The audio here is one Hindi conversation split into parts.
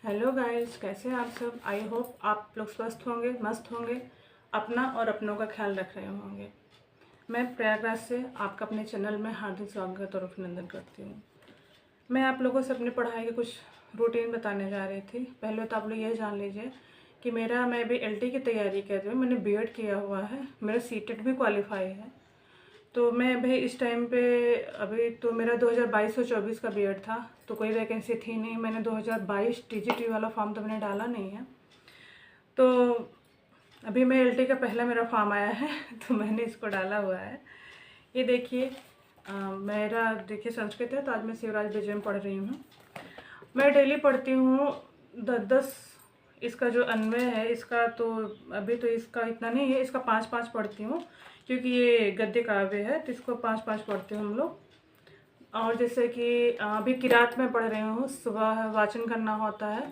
हेलो गाइस, कैसे हैं आप सब। आई होप आप लोग स्वस्थ होंगे, मस्त होंगे, अपना और अपनों का ख्याल रख रहे होंगे। मैं प्रयागराज से आपका अपने चैनल में हार्दिक स्वागत और अभिनंदन करती हूँ। मैं आप लोगों से अपनी पढ़ाई की कुछ रूटीन बताने जा रही थी। पहले तो आप लोग ये जान लीजिए कि मैं अभी एलटी की तैयारी कर रही हूँ। मैंने बीएड किया हुआ है, मेरा सीटेट भी क्वालिफाई है। तो मैं अभी इस टाइम पे अभी तो मेरा 2022 और 24 का बीएड था, तो कोई वैकेंसी थी नहीं। मैंने 2022 टीजीटी वाला फॉर्म तो मैंने डाला नहीं है। तो अभी मैं एलटी का पहला मेरा फॉर्म आया है तो मैंने इसको डाला हुआ है। ये देखिए, मेरा देखिए संस्कृत है, तो आज मैं शिवराज विजय में पढ़ रही हूँ। मैं डेली पढ़ती हूँ 10-10। इसका जो अन्वय है इसका तो अभी तो इसका इतना नहीं है, इसका 5-5 पढ़ती हूँ, क्योंकि ये गद्य काव्य है तो इसको 5-5 पढ़ते हैं हम लोग। और जैसे कि अभी किरात में पढ़ रही हूँ, सुबह वाचन करना होता है,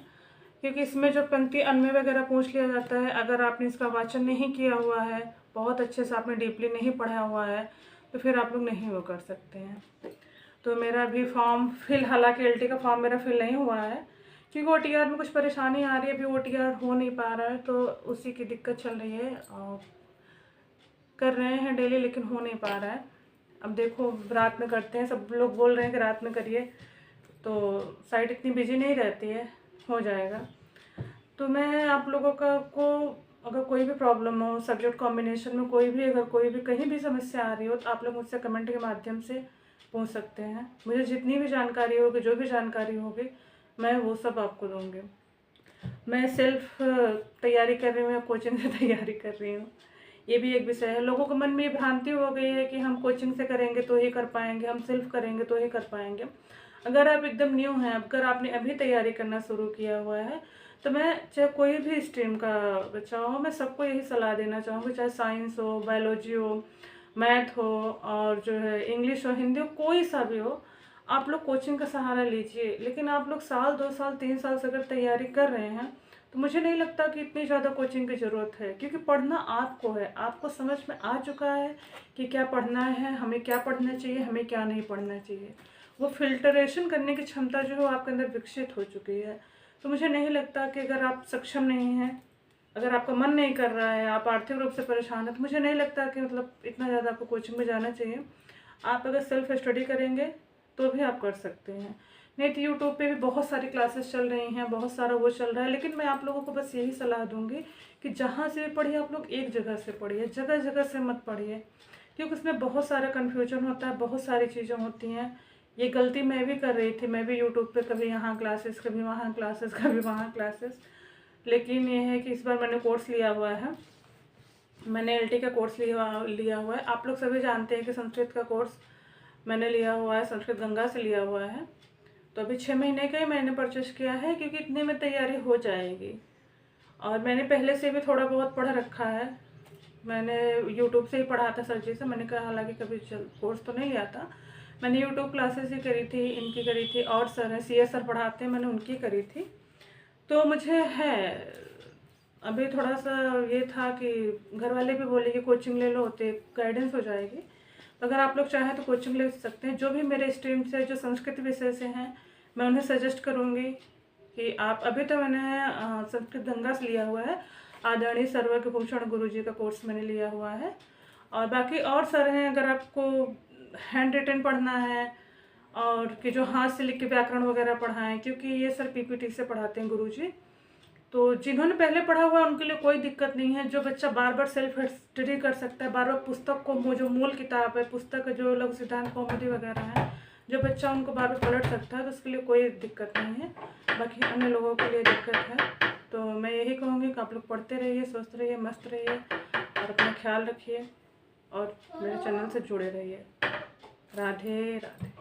क्योंकि इसमें जो पंक्ति अन्वय वगैरह पूछ लिया जाता है। अगर आपने इसका वाचन नहीं किया हुआ है, बहुत अच्छे से आपने डीपली नहीं पढ़ा हुआ है, तो फिर आप लोग नहीं वो कर सकते हैं। तो मेरा अभी फॉर्म फिल, हालांकि एलटी का फॉर्म मेरा फिल नहीं हुआ है, क्योंकि ओटीआर में कुछ परेशानी आ रही है। अभी ओटीआर हो नहीं पा रहा है, तो उसी की दिक्कत चल रही है। और कर रहे हैं डेली, लेकिन हो नहीं पा रहा है। अब देखो, रात में करते हैं, सब लोग बोल रहे हैं कि रात में करिए, तो साइट इतनी बिजी नहीं रहती है, हो जाएगा। तो मैं आप लोगों का को अगर कोई भी प्रॉब्लम हो, सब्जेक्ट कॉम्बिनेशन में कोई भी, अगर कोई भी कहीं भी समस्या आ रही हो, तो आप लोग मुझसे कमेंट के माध्यम से पूछ सकते हैं। मुझे जितनी भी जानकारी होगी, जो भी जानकारी होगी, मैं वो सब आपको दूँगी। मैं सेल्फ तैयारी कर रही हूँ या कोचिंग से तैयारी कर रही हूँ, ये भी एक विषय है। लोगों के मन में ये भ्रांति हो गई है कि हम कोचिंग से करेंगे तो ही कर पाएंगे, हम सेल्फ करेंगे तो ही कर पाएंगे। अगर आप एकदम न्यू हैं, अगर आपने अभी तैयारी करना शुरू किया हुआ है, तो मैं चाहे कोई भी स्ट्रीम का बच्चा हो, मैं सबको यही सलाह देना चाहूँगी, चाहे साइंस हो, बायोलॉजी हो, मैथ हो, और जो है इंग्लिश हो, हिंदी हो, कोई सा भी हो, आप लोग कोचिंग का सहारा लीजिए। लेकिन आप लोग साल 2 साल 3 साल से अगर तैयारी कर रहे हैं, तो मुझे नहीं लगता कि इतनी ज़्यादा कोचिंग की ज़रूरत है, क्योंकि पढ़ना आपको है। आपको समझ में आ चुका है कि क्या पढ़ना है, हमें क्या पढ़ना चाहिए, हमें क्या नहीं पढ़ना चाहिए। वो फिल्टरेशन करने की क्षमता जो है वो आपके अंदर विकसित हो चुकी है। तो मुझे नहीं लगता कि अगर आप सक्षम नहीं हैं, अगर आपका मन नहीं कर रहा है, आप आर्थिक रूप से परेशान हैं, तो मुझे नहीं लगता कि मतलब इतना ज़्यादा आपको कोचिंग में जाना चाहिए। आप अगर सेल्फ स्टडी करेंगे तो भी आप कर सकते हैं। नहीं तो यूट्यूब पे भी बहुत सारी क्लासेस चल रही हैं, बहुत सारा वो चल रहा है। लेकिन मैं आप लोगों को बस यही सलाह दूंगी कि जहाँ से भी पढ़िए, आप लोग एक जगह से पढ़िए, जगह जगह से मत पढ़िए, क्योंकि उसमें बहुत सारा कन्फ्यूजन होता है, बहुत सारी चीज़ें होती हैं। ये गलती मैं भी कर रही थी, मैं भी यूट्यूब पे कभी यहाँ क्लासेस, कभी वहाँ क्लासेस, कभी वहाँ क्लासेस। लेकिन ये है कि इस बार मैंने कोर्स लिया हुआ है, मैंने एलटी का कोर्स लिया हुआ है। आप लोग सभी जानते हैं कि संस्कृत का कोर्स मैंने लिया हुआ है, संस्कृत गंगा से लिया हुआ है। तो अभी 6 महीने का ही मैंने परचेस किया है, क्योंकि इतने में तैयारी हो जाएगी। और मैंने पहले से भी थोड़ा बहुत पढ़ रखा है, मैंने यूट्यूब से ही पढ़ा था सर जी से। मैंने कहा, हालांकि कभी कोर्स तो नहीं लिया था, मैंने यूट्यूब क्लासेस ही करी थी, इनकी करी थी, और सर हैं CS सर पढ़ाते हैं, मैंने उनकी करी थी। तो मुझे है अभी थोड़ा सा ये था कि घर वाले भी बोले कि कोचिंग ले लो, तो गाइडेंस हो जाएगी। तो अगर आप लोग चाहें तो कोचिंग ले सकते हैं। जो भी मेरे स्ट्रीम से, जो संस्कृत विषय से हैं, मैं उन्हें सजेस्ट करूँगी कि आप, अभी तो मैंने संस्कृत गंगा से लिया हुआ है, आदरणीय सर्वज्ञभूषण गुरु जी का कोर्स मैंने लिया हुआ है। और बाकी और सर हैं, अगर आपको हैंड रिटन पढ़ना है, और कि जो हाथ से लिख के व्याकरण वगैरह पढ़ाएं, क्योंकि ये सर पीपीटी से पढ़ाते हैं गुरु जी। तो जिन्होंने पहले पढ़ा हुआ है उनके लिए कोई दिक्कत नहीं है। जो बच्चा बार बार सेल्फ स्टडी कर सकता है, बार बार पुस्तक को, जो मूल किताब है, पुस्तक जो लघु सिद्धांत कौमुदी वगैरह है, जो बच्चा उनको बार बार पलट सकता है, तो उसके लिए कोई दिक्कत नहीं है। बाकी अन्य लोगों के लिए दिक्कत है। तो मैं यही कहूँगी कि आप लोग पढ़ते रहिए, स्वस्थ रहिए, मस्त रहिए, और अपना ख्याल रखिए, और मेरे चैनल से जुड़े रहिए। राधे राधे।